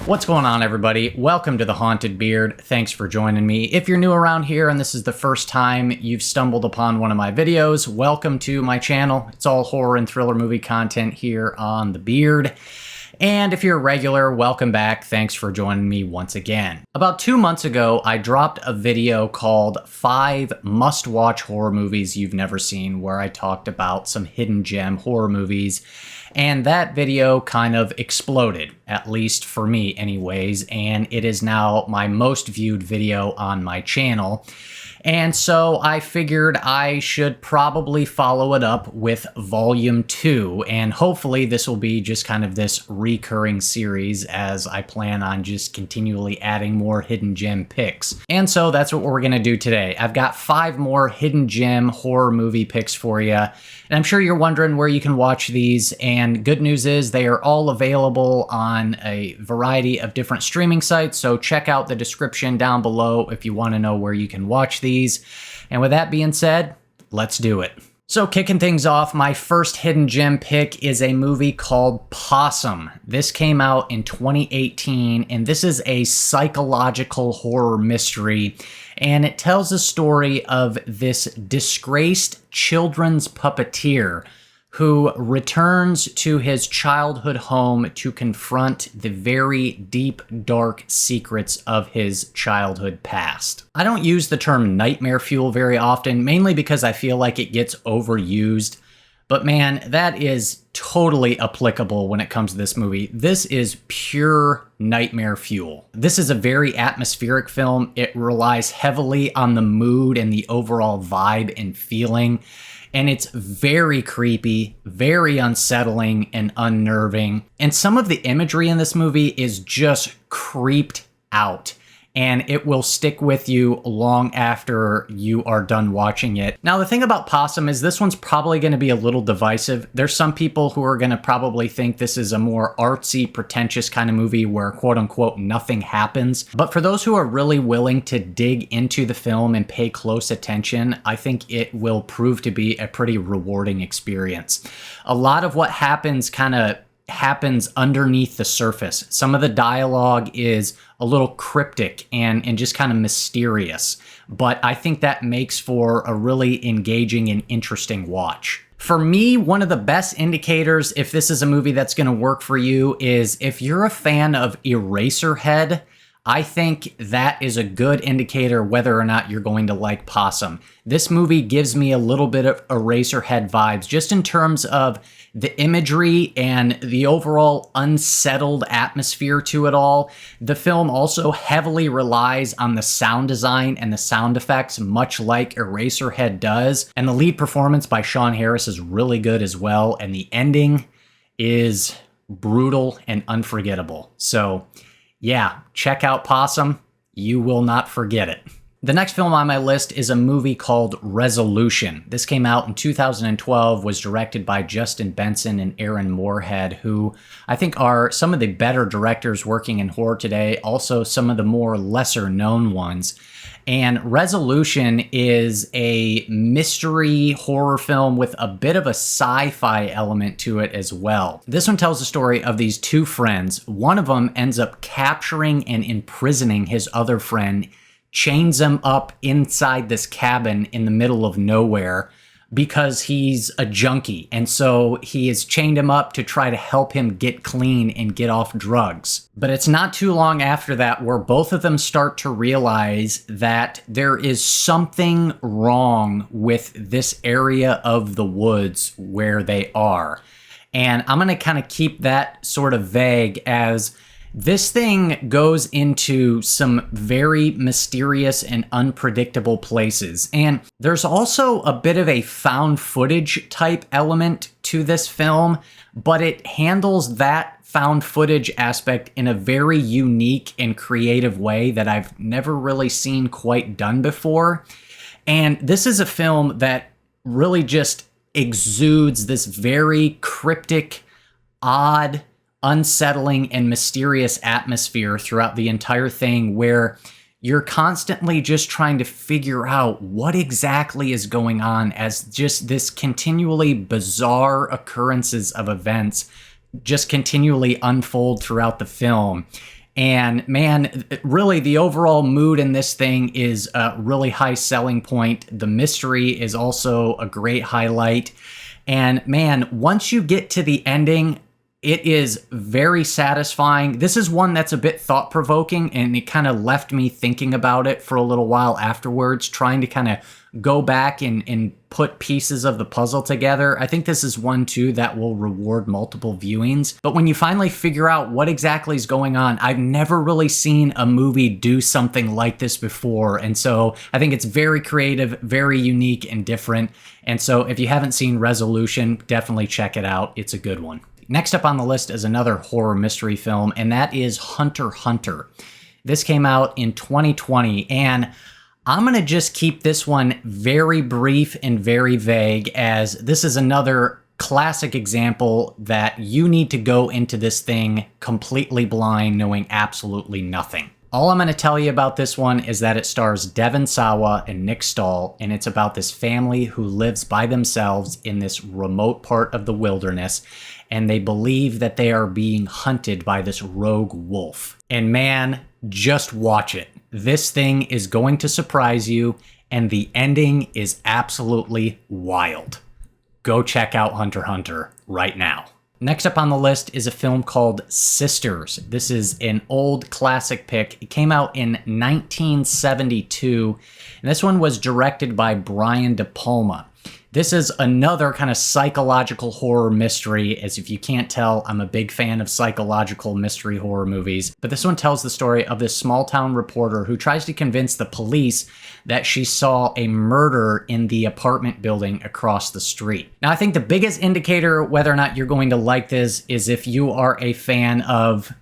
What's going on, everybody? Welcome to The Haunted Beard. Thanks for joining me. If you're new around here and this is the first time you've stumbled upon one of my videos, welcome to my channel. It's all horror and thriller movie content here on The Beard. And if you're a regular, welcome back. Thanks for joining me once again. About 2 months ago, I dropped a video called 5 Must-Watch Horror Movies You've Never Seen, where I talked about some hidden gem horror movies. And that video kind of exploded, at least for me anyways, and it is now my most viewed video on my channel. And so I figured I should probably follow it up with Volume 2, and hopefully this will be just kind of this recurring series as I plan on just continually adding more hidden gem picks. And so that's what we're going to do today. I've got 5 more hidden gem horror movie picks for you, and I'm sure you're wondering where you can watch these, and good news is they are all available on a variety of different streaming sites, so check out the description down below if you want to know where you can watch these. And with that being said, let's do it. So kicking things off, my first hidden gem pick is a movie called Possum. This came out in 2018, and this is a psychological horror mystery, and it tells the story of this disgraced children's puppeteer who returns to his childhood home to confront the very deep, dark secrets of his childhood past. I don't use the term nightmare fuel very often, mainly because I feel like it gets overused, but man, that is totally applicable when it comes to this movie. This is pure nightmare fuel. This is a very atmospheric film. It relies heavily on the mood and the overall vibe and feeling. And it's very creepy, very unsettling, and unnerving. And some of the imagery in this movie is just creeped out. And it will stick with you long after you are done watching it. Now, the thing about Possum is this one's probably going to be a little divisive. There's some people who are going to probably think this is a more artsy, pretentious kind of movie where, quote unquote, nothing happens. But for those who are really willing to dig into the film and pay close attention, I think it will prove to be a pretty rewarding experience. A lot of what happens happens underneath the surface. Some of the dialogue is a little cryptic and just kind of mysterious, but I think that makes for a really engaging and interesting watch. For me, one of the best indicators if this is a movie that's going to work for you is if you're a fan of Eraserhead. I think that is a good indicator whether or not you're going to like Possum. This movie gives me a little bit of Eraserhead vibes, just in terms of the imagery and the overall unsettled atmosphere to it all. The film also heavily relies on the sound design and the sound effects, much like Eraserhead does. And the lead performance by Sean Harris is really good as well. And the ending is brutal and unforgettable. So yeah, check out Possum. You will not forget it. The next film on my list is a movie called Resolution. This came out in 2012, was directed by Justin Benson and Aaron Moorhead, who I think are some of the better directors working in horror today, also some of the more lesser known ones. And Resolution is a mystery horror film with a bit of a sci-fi element to it as well. This one tells the story of these 2 friends. One of them ends up capturing and imprisoning his other friend, chains him up inside this cabin in the middle of nowhere because he's a junkie. And so he has chained him up to try to help him get clean and get off drugs. But it's not too long after that where both of them start to realize that there is something wrong with this area of the woods where they are. And I'm going to kind of keep that sort of vague, as this thing goes into some very mysterious and unpredictable places. And there's also a bit of a found footage type element to this film, but it handles that found footage aspect in a very unique and creative way that I've never really seen quite done before. And this is a film that really just exudes this very cryptic, odd, unsettling and mysterious atmosphere throughout the entire thing, where you're constantly just trying to figure out what exactly is going on as just this continually bizarre occurrences of events just continually unfold throughout the film. And man, really the overall mood in this thing is a really high selling point. The mystery is also a great highlight. And man, once you get to the ending, it is very satisfying. This is one that's a bit thought-provoking, and it kind of left me thinking about it for a little while afterwards, trying to kind of go back and put pieces of the puzzle together. I think this is one, too, that will reward multiple viewings. But when you finally figure out what exactly is going on, I've never really seen a movie do something like this before. And so I think it's very creative, very unique, and different. And so if you haven't seen Resolution, definitely check it out. It's a good one. Next up on the list is another horror mystery film, and that is Hunter x Hunter. This came out in 2020, and I'm going to just keep this one very brief and very vague, as this is another classic example that you need to go into this thing completely blind, knowing absolutely nothing. All I'm going to tell you about this one is that it stars Devon Sawa and Nick Stahl, and it's about this family who lives by themselves in this remote part of the wilderness, and they believe that they are being hunted by this rogue wolf. And man, just watch it. This thing is going to surprise you, and the ending is absolutely wild. Go check out Hunter x Hunter right now. Next up on the list is a film called Sisters. This is an old classic pick. It came out in 1972, and this one was directed by Brian De Palma. This is another kind of psychological horror mystery. As if you can't tell, I'm a big fan of psychological mystery horror movies. But this one tells the story of this small town reporter who tries to convince the police that she saw a murder in the apartment building across the street. Now, I think the biggest indicator whether or not you're going to like this is if you are a fan of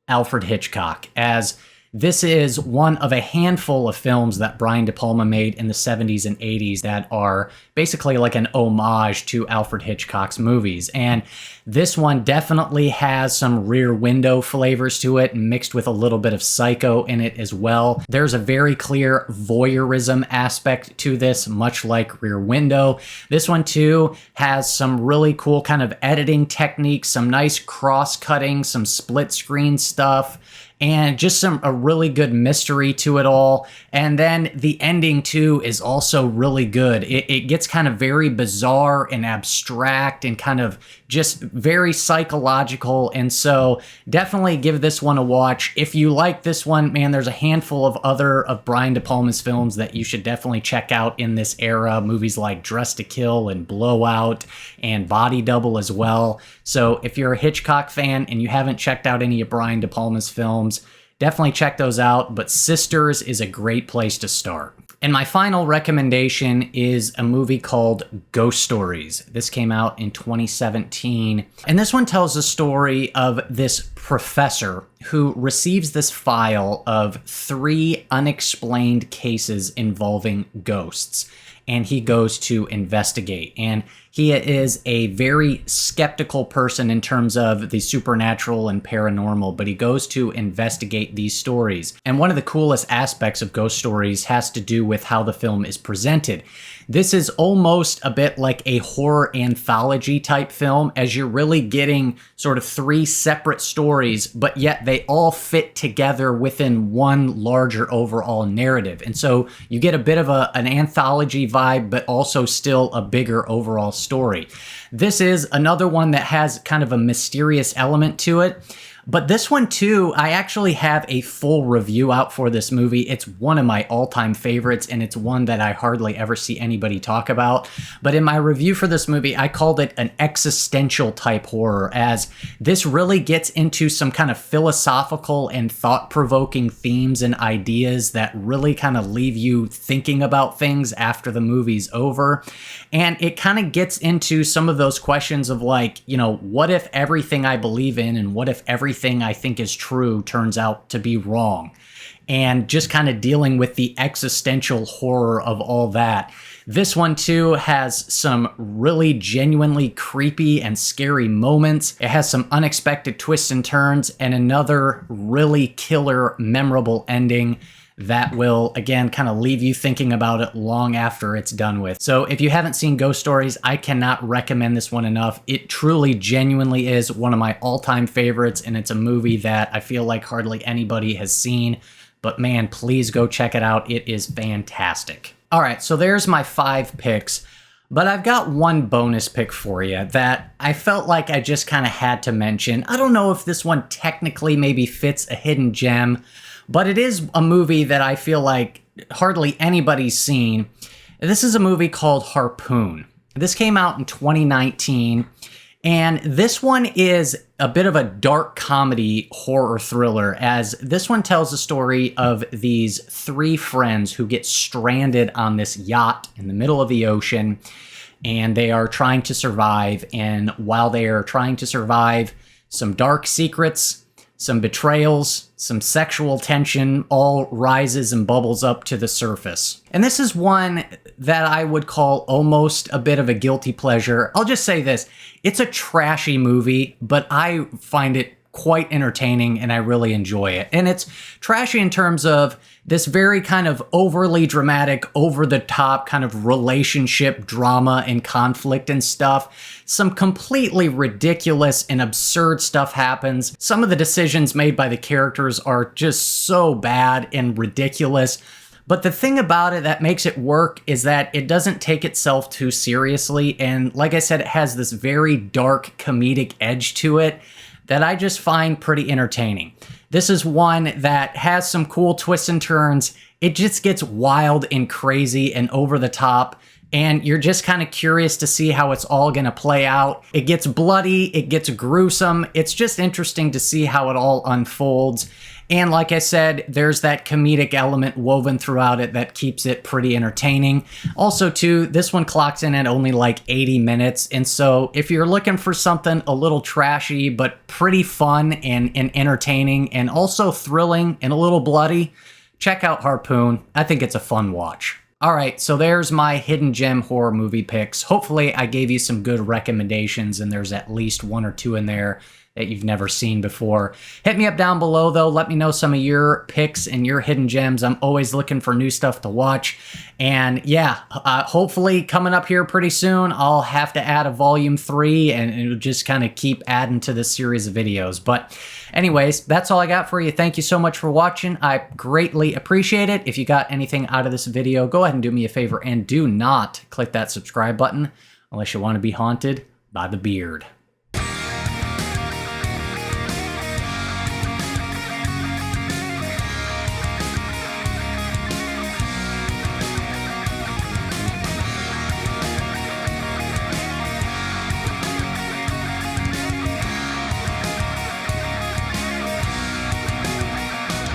Alfred Hitchcock, as this is one of a handful of films that Brian De Palma made in the 70s and 80s that are basically like an homage to Alfred Hitchcock's movies. And this one definitely has some Rear Window flavors to it, mixed with a little bit of Psycho in it as well. There's a very clear voyeurism aspect to this, much like Rear Window. This one too has some really cool kind of editing techniques, some nice cross-cutting, some split screen stuff, and just a really good mystery to it all. And then the ending too is also really good. It gets kind of very bizarre and abstract and kind of just very psychological. And so definitely give this one a watch. If you like this one, man, there's a handful of other of Brian De Palma's films that you should definitely check out in this era. Movies like Dress to Kill and Blowout and Body Double as well. So if you're a Hitchcock fan and you haven't checked out any of Brian De Palma's films, definitely check those out. But Sisters is a great place to start. And my final recommendation is a movie called Ghost Stories. This came out in 2017. And this one tells the story of this professor who receives this file of 3 unexplained cases involving ghosts. And he goes to investigate. And he is a very skeptical person in terms of the supernatural and paranormal, but he goes to investigate these stories. And one of the coolest aspects of Ghost Stories has to do with how the film is presented. This is almost a bit like a horror anthology type film, as you're really getting sort of 3 separate stories, but yet they all fit together within one larger overall narrative. And so you get a bit of an anthology vibe, but also still a bigger overall story. This is another one that has kind of a mysterious element to it. But this one too, I actually have a full review out for this movie. It's one of my all-time favorites, and it's one that I hardly ever see anybody talk about. But in my review for this movie, I called it an existential type horror, as this really gets into some kind of philosophical and thought-provoking themes and ideas that really kind of leave you thinking about things after the movie's over. And it kind of gets into some of those questions of like, you know, what if everything I believe in and what if everything I think is true turns out to be wrong? And just kind of dealing with the existential horror of all that. This one too has some really genuinely creepy and scary moments. It has some unexpected twists and turns and another really killer, memorable ending that will, again, kind of leave you thinking about it long after it's done with. So if you haven't seen Ghost Stories, I cannot recommend this one enough. It truly, genuinely is one of my all-time favorites, and it's a movie that I feel like hardly anybody has seen. But man, please go check it out. It is fantastic. All right, so there's my 5 picks. But I've got one bonus pick for you that I felt like I just kind of had to mention. I don't know if this one technically maybe fits a hidden gem, but it is a movie that I feel like hardly anybody's seen. This is a movie called Harpoon. This came out in 2019, and this one is a bit of a dark comedy horror thriller, as this one tells the story of these 3 friends who get stranded on this yacht in the middle of the ocean, and they are trying to survive. And while they are trying to survive, some dark secrets, some betrayals, some sexual tension all rises and bubbles up to the surface. And this is one that I would call almost a bit of a guilty pleasure. I'll just say this, it's a trashy movie, but I find it quite entertaining and I really enjoy it. And it's trashy in terms of this very kind of overly dramatic, over-the-top kind of relationship drama and conflict and stuff. Some completely ridiculous and absurd stuff happens. Some of the decisions made by the characters are just so bad and ridiculous. But the thing about it that makes it work is that it doesn't take itself too seriously. And like I said, it has this very dark comedic edge to it that I just find pretty entertaining. This is one that has some cool twists and turns. It just gets wild and crazy and over the top, and you're just kind of curious to see how it's all going to play out. It gets bloody, it gets gruesome. It's just interesting to see how it all unfolds. And like I said, there's that comedic element woven throughout it that keeps it pretty entertaining. Also, too, this one clocks in at only like 80 minutes. And so if you're looking for something a little trashy, but pretty fun and entertaining and also thrilling and a little bloody, check out Harpoon. I think it's a fun watch. All right, so there's my hidden gem horror movie picks. Hopefully I gave you some good recommendations and there's at least 1 or 2 in there that you've never seen before. Hit me up down below, though. Let me know some of your picks and your hidden gems. I'm always looking for new stuff to watch. And yeah, hopefully coming up here pretty soon, I'll have to add a volume 3 and it'll just kind of keep adding to this series of videos. But anyways, that's all I got for you. Thank you so much for watching. I greatly appreciate it. If you got anything out of this video, go ahead and do me a favor and do not click that subscribe button unless you want to be haunted by the beard.